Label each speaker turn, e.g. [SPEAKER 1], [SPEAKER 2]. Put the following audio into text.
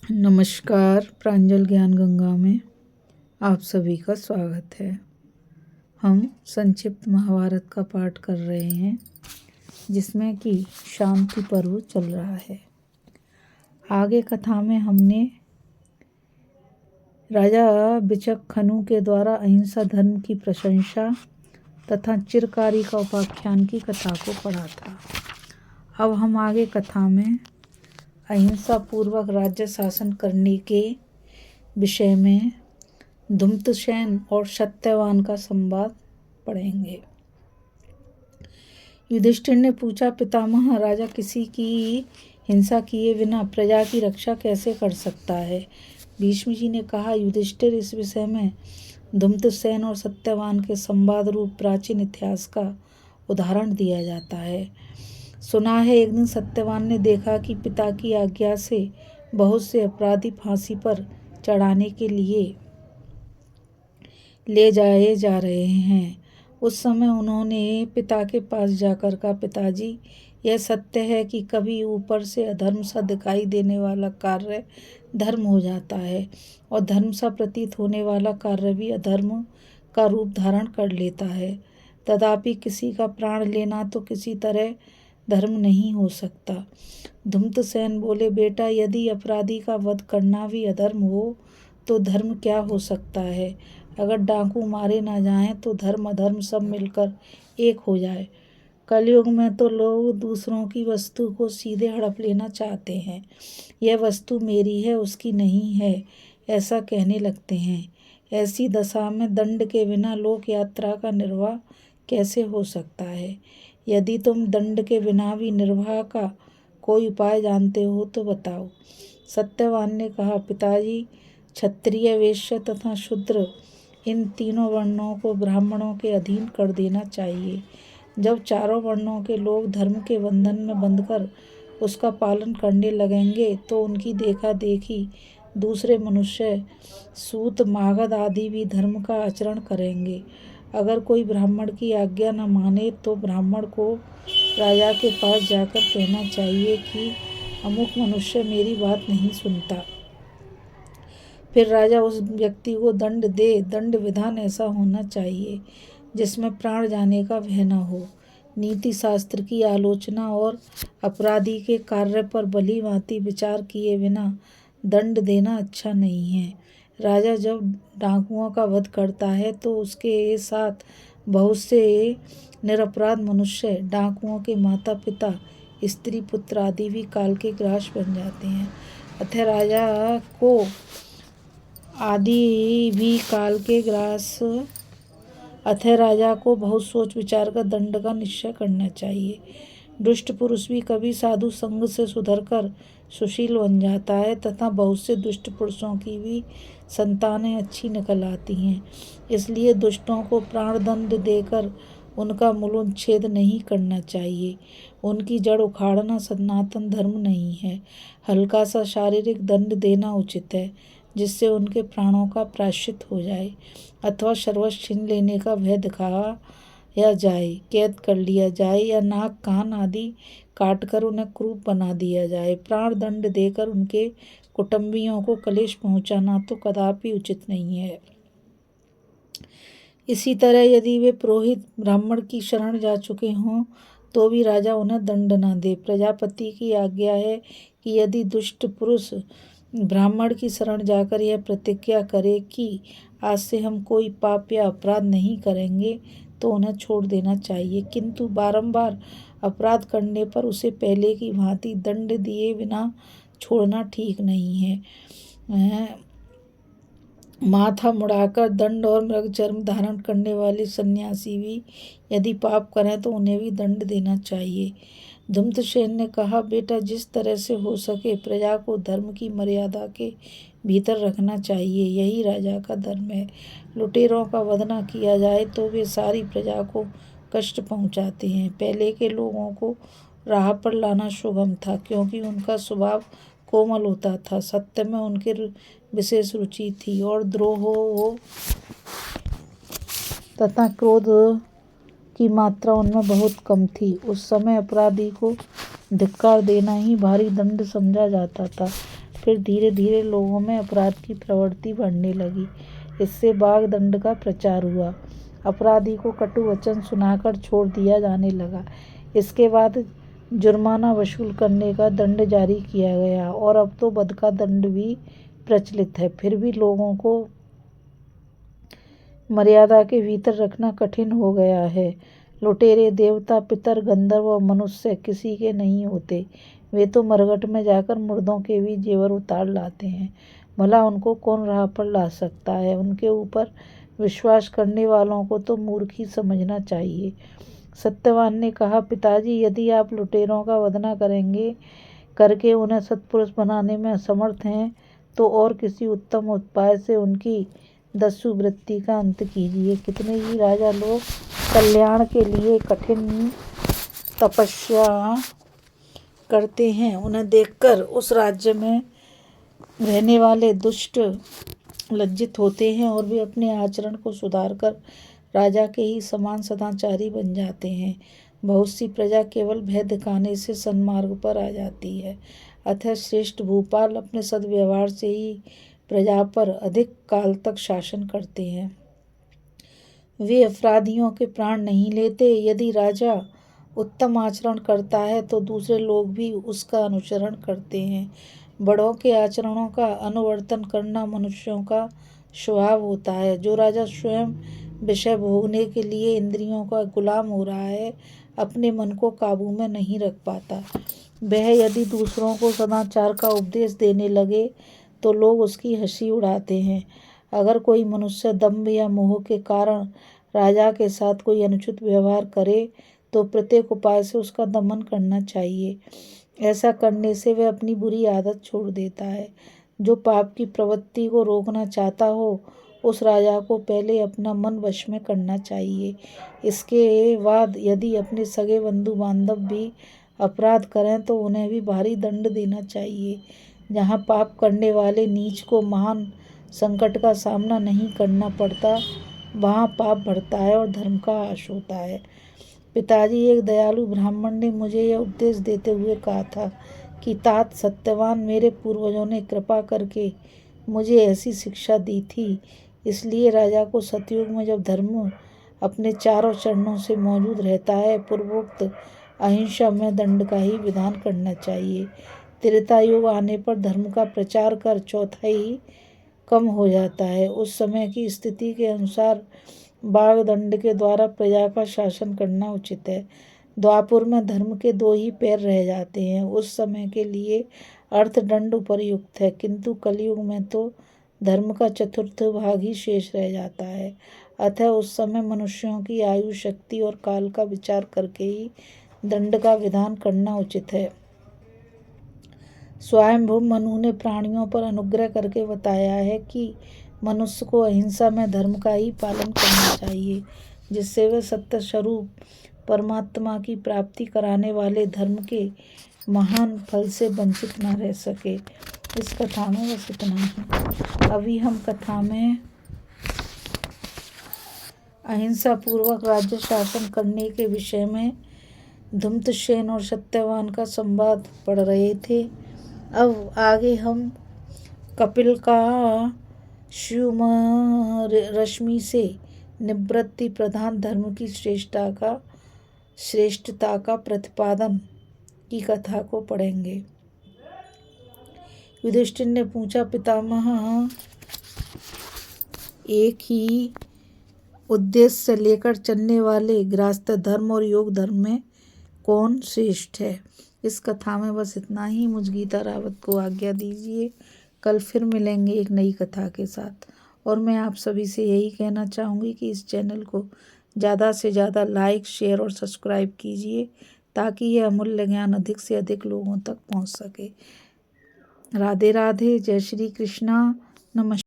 [SPEAKER 1] नमस्कार। प्रांजल ज्ञान गंगा में आप सभी का स्वागत है। हम संक्षिप्त महाभारत का पाठ कर रहे हैं जिसमें कि शांति पर्व चल रहा है। आगे कथा में हमने राजा विचक्षणु के द्वारा अहिंसा धर्म की प्रशंसा तथा चिरकारी का उपाख्यान की कथा को पढ़ा था। अब हम आगे कथा में अहिंसा पूर्वक राज्य शासन करने के विषय में धूम्रसेन और सत्यवान का संवाद पढ़ेंगे। युधिष्ठिर ने पूछा, पितामह, राजा किसी की हिंसा किए बिना प्रजा की रक्षा कैसे कर सकता है? भीष्म जी ने कहा, युधिष्ठिर, इस विषय में धूम्रसेन और सत्यवान के संवाद रूप प्राचीन इतिहास का उदाहरण दिया जाता है। सुना है, एक दिन सत्यवान ने देखा कि पिता की आज्ञा से बहुत से अपराधी फांसी पर चढ़ाने के लिए ले जाए जा रहे हैं। उस समय उन्होंने पिता के पास जाकर कहा, पिताजी, यह सत्य है कि कभी ऊपर से अधर्म सा दिखाई देने वाला कार्य धर्म हो जाता है और धर्म सा प्रतीत होने वाला कार्य भी अधर्म का रूप धारण कर लेता है। तथापि किसी का प्राण लेना तो किसी तरह धर्म नहीं हो सकता। धूम्रसेन बोले, बेटा, यदि अपराधी का वध करना भी अधर्म हो तो धर्म क्या हो सकता है? अगर डाकू मारे ना जाएं तो धर्म अधर्म सब मिलकर एक हो जाए। कलयुग में तो लोग दूसरों की वस्तु को सीधे हड़प लेना चाहते हैं। यह वस्तु मेरी है, उसकी नहीं है, ऐसा कहने लगते हैं। ऐसी दशा में दंड के बिना लोक यात्रा का निर्वाह कैसे हो सकता है? यदि तुम दंड के बिना भी निर्वाह का कोई उपाय जानते हो तो बताओ। सत्यवान ने कहा, पिताजी, क्षत्रिय, वैश्य तथा शूद्र, इन तीनों वर्णों को ब्राह्मणों के अधीन कर देना चाहिए। जब चारों वर्णों के लोग धर्म के बंधन में बंधकर उसका पालन करने लगेंगे तो उनकी देखा देखी दूसरे मनुष्य, सूत, मागध आदि भी धर्म का आचरण करेंगे। अगर कोई ब्राह्मण की आज्ञा न माने तो ब्राह्मण को राजा के पास जाकर कहना चाहिए कि अमुक मनुष्य मेरी बात नहीं सुनता। फिर राजा उस व्यक्ति को दंड दे। दंड विधान ऐसा होना चाहिए जिसमें प्राण जाने का भय न हो। नीति शास्त्र की आलोचना और अपराधी के कार्य पर भली भांति विचार किए बिना दंड देना अच्छा नहीं है। राजा जब डाकुओं का वध करता है तो उसके साथ बहुत से निरपराध मनुष्य, डाकुओं के माता पिता, स्त्री पुत्र आदि भी काल के ग्रास बन जाते हैं। अतः राजा को बहुत सोच विचार कर दंड का निश्चय करना चाहिए। दुष्ट पुरुष भी कभी साधु संग से सुधरकर सुशील बन जाता है तथा बहुत से दुष्ट पुरुषों की भी संतानें अच्छी निकल आती हैं। इसलिए दुष्टों को प्राण दंड देकर उनका मूलोच्छेद नहीं करना चाहिए। उनकी जड़ उखाड़ना सनातन धर्म नहीं है। हल्का सा शारीरिक दंड देना उचित है जिससे उनके प्राणों का प्रायश्चित हो जाए, अथवा सर्वस्व छीन लेने का भय दिखाया जाए, कैद कर लिया जाए या नाक कान आदि काटकर उन्हें क्रूप बना दिया जाए। प्राण दंड देकर उनके कुटुंबियों को क्लेश पहुंचाना तो कदापि उचित नहीं है। इसी तरह यदि वे पुरोहित ब्राह्मण की शरण जा चुके हों तो भी राजा उन्हें दंड न दे। प्रजापति की आज्ञा है कि यदि दुष्ट पुरुष ब्राह्मण की शरण जाकर यह प्रतिज्ञा करे कि आज से हम कोई पाप या अपराध नहीं करेंगे तो उन्हें छोड़ देना चाहिए, किंतु बारंबार अपराध करने पर उसे पहले की भांति दंड दिए बिना छोड़ना ठीक नहीं है। माथा मुड़ाकर दंड और मृग चर्म धारण करने वाले सन्यासी भी यदि पाप करें तो उन्हें भी दंड देना चाहिए। धूम्रसेन ने कहा, बेटा, जिस तरह से हो सके प्रजा को धर्म की मर्यादा के भीतर रखना चाहिए, यही राजा का धर्म है। लुटेरों का वध न किया जाए तो वे सारी प्रजा को कष्ट पहुंचाते हैं। पहले के लोगों को राह पर लाना सुगम था क्योंकि उनका स्वभाव कोमल होता था, सत्य में उनके विशेष रुचि थी और द्रोह तथा क्रोध की मात्रा उनमें बहुत कम थी। उस समय अपराधी को धिक्कार देना ही भारी दंड समझा जाता था। फिर धीरे धीरे लोगों में अपराध की प्रवृत्ति बढ़ने लगी। इससे बागदंड का प्रचार हुआ। अपराधी को कटु वचन सुनाकर छोड़ दिया जाने लगा। इसके बाद जुर्माना वसूल करने का दंड जारी किया गया और अब तो वध का दंड भी प्रचलित है। फिर भी लोगों को मर्यादा के भीतर रखना कठिन हो गया है। लुटेरे देवता, पितर, गंधर्व और मनुष्य किसी के नहीं होते। वे तो मरघट में जाकर मुर्दों के भी जेवर उतार लाते हैं। भला उनको कौन राह पर ला सकता है? उनके ऊपर विश्वास करने वालों को तो मूर्ख ही समझना चाहिए। सत्यवान ने कहा, पिताजी, यदि आप लुटेरों का वध न करके उन्हें सत्पुरुष बनाने में असमर्थ हैं तो और किसी उत्तम उपाय से उनकी दस्यु वृत्ति का अंत कीजिए। कितने ही राजा लोग कल्याण के लिए कठिन तपस्या करते हैं। उन्हें देखकर उस राज्य में रहने वाले दुष्ट लज्जित होते हैं और वे अपने आचरण को सुधारकर राजा के ही समान सदाचारी बन जाते हैं। बहुत सी प्रजा केवल भय दिखाने से सन्मार्ग पर आ जाती है। अतः श्रेष्ठ भूपाल अपने सद्व्यवहार से ही प्रजा पर अधिक काल तक शासन करते हैं। वे अपराधियों के प्राण नहीं लेते। यदि राजा उत्तम आचरण करता है तो दूसरे लोग भी उसका अनुसरण करते हैं। बड़ों के आचरणों का अनुवर्तन करना मनुष्यों का स्वभाव होता है। जो राजा स्वयं विषय भोगने के लिए इंद्रियों का गुलाम हो रहा है, अपने मन को काबू में नहीं रख पाता। वह यदि दूसरों को सदाचार का उपदेश देने लगे तो लोग उसकी हंसी उड़ाते हैं। अगर कोई मनुष्य दंभ या मोह के कारण राजा के साथ कोई अनुचित व्यवहार करे तो प्रत्येक उपाय से उसका दमन करना चाहिए। ऐसा करने से वह अपनी बुरी आदत छोड़ देता है। जो पाप की प्रवृत्ति को रोकना चाहता हो, उस राजा को पहले अपना मन वश में करना चाहिए। इसके बाद यदि अपने सगे बंधु बांधव भी अपराध करें तो उन्हें भी भारी दंड देना चाहिए। जहाँ पाप करने वाले नीच को महान संकट का सामना नहीं करना पड़ता, वहाँ पाप बढ़ता है और धर्म का हास होता है। पिताजी, एक दयालु ब्राह्मण ने मुझे यह उपदेश देते हुए कहा था कि तात सत्यवान, मेरे पूर्वजों ने कृपा करके मुझे ऐसी शिक्षा दी थी। इसलिए राजा को सतयुग में जब धर्म अपने चारों चरणों से मौजूद रहता है, पूर्वोक्त अहिंसा में दंड का ही विधान करना चाहिए। त्रेता युग आने पर धर्म का प्रचार कर चौथाई कम हो जाता है। उस समय की स्थिति के अनुसार बागदंड के द्वारा प्रजा का शासन करना उचित है। द्वापुर में धर्म के 2 ही पैर रह जाते हैं। उस समय के लिए अर्थदंड उपयुक्त है, किंतु कलयुग में तो धर्म का चतुर्थ भाग ही शेष रह जाता है। अतः उस समय मनुष्यों की आयु, शक्ति और काल का विचार करके ही दंड का विधान करना उचित है। स्वयंभू मनु ने प्राणियों पर अनुग्रह करके बताया है कि मनुष्य को अहिंसा में धर्म का ही पालन करना चाहिए, जिससे वह सत्य स्वरूप परमात्मा की प्राप्ति कराने वाले धर्म के महान फल से वंचित न रह सके। इस कथा में बस इतना ही। अभी हम कथा में अहिंसा पूर्वक राज्य शासन करने के विषय में धूम्रसेन और सत्यवान का संवाद पढ़ रहे थे। अब आगे हम कपिल का शिव रश्मि से निवृत्ति प्रधान धर्म की श्रेष्ठता का प्रतिपादन की कथा को पढ़ेंगे। युधिष्ठिर ने पूछा, पितामह, एक ही उद्देश्य से लेकर चलने वाले गृहस्थ धर्म और योग धर्म में कौन श्रेष्ठ है? इस कथा में बस इतना ही। मुझ गीता रावत को आज्ञा दीजिए। कल फिर मिलेंगे एक नई कथा के साथ। और मैं आप सभी से यही कहना चाहूँगी कि इस चैनल को ज़्यादा से ज़्यादा लाइक, शेयर और सब्सक्राइब कीजिए, ताकि यह अमूल्य ज्ञान अधिक से अधिक लोगों तक पहुँच सके। राधे राधे। जय श्री कृष्णा। नमस्कार।